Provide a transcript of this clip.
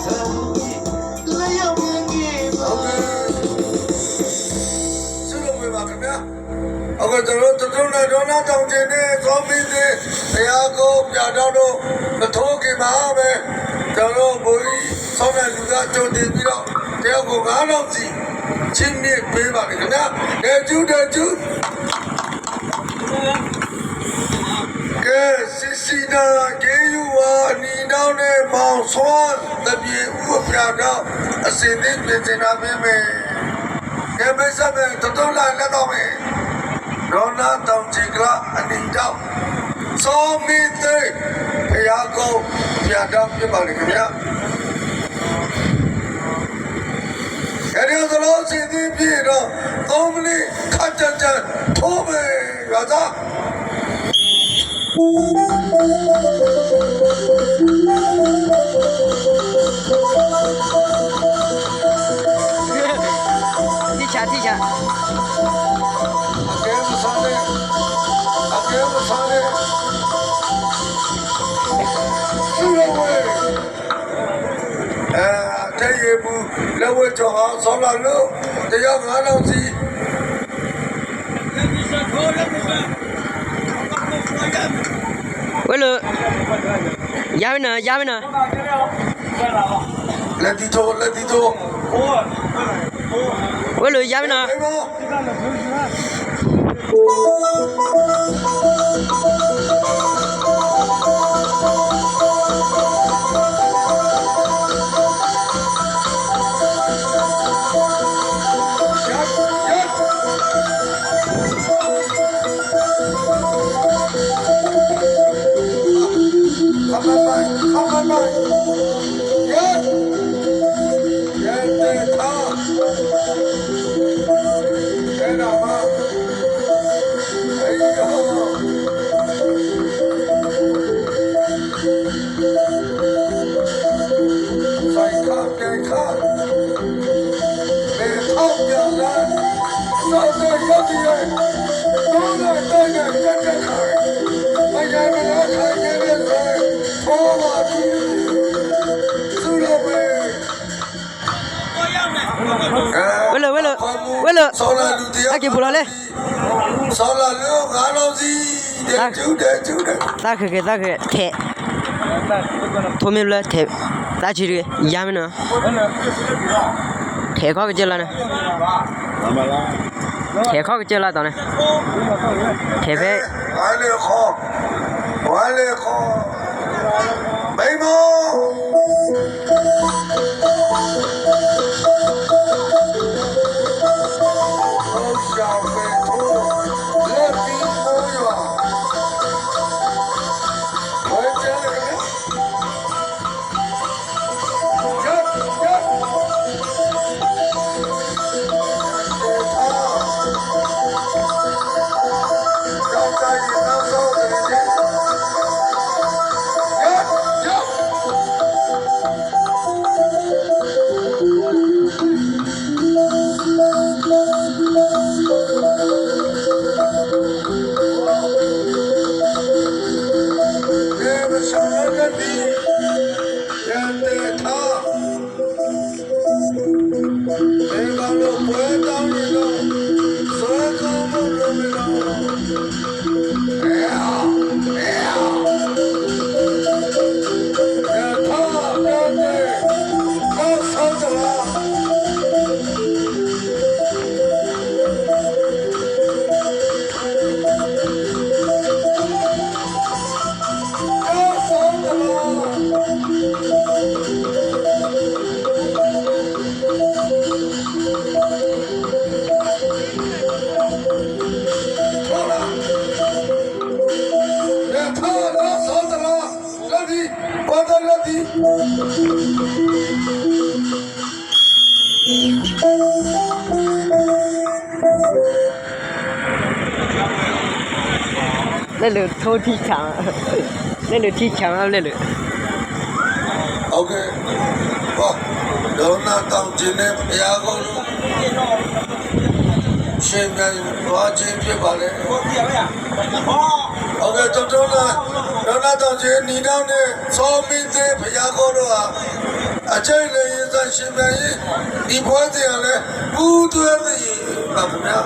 โอเคကျွန်တော်နဲ့ဒေါနာတောင်ကျင်းနဲ့ကောင်းပြီးသေးတရားကိုပြတော့တော့မထိုးခင်ပါပဲကျွန်တော်ဘိုးကြီးဆောင်းတဲ့လူကကြုံတင်ပြီးတော့တယောက်ကို9000စီချင်းမြင့်ပေးပါမယ်ခင်ဗျာတဲ့ကျူးကဲစီနာကေယူဝါနီနောင်းနဲ့မောင်ဆွမ်းတပြေဥပပြတော့အစင်းသိပြင်နေတာပြင်မယ်ကဲမိတ်ဆက်မယ်တော်လာလက်တော့မယ်ဒေါနာတောင်ချီကအနီတော့စောမီသေးဖျားကောပြတော့ပြပါလိမ့်ခင်ဗျာအဲဒီလိုစင်သိပြေတော့သုံးမိနစ်ခတ်ကြထိုးမယ်ရသား踢下Akema tell you, let me talk out some of the young man of the Well, Yavina. Let it go. Well, Yavina. Come on. Yeah. Well, aquí por la Sola lu galozi de jude. Take. Tomilla take. That's it. Yamina. Take off Jelana. Take off Jelana. Take it. Wale ko. Baby. Let the Toti Chang. Let the teacher let it. Okay. Don't not down Jim, Yago. Shame watching people. Okay, don't not down Jim, Nina, saw me there, Yago. အချိတ်လေးရစရှင်ပြန်ရင်ဒီဘွားစီကလည်းပူးသွဲသည်ပါခင်ဗျာ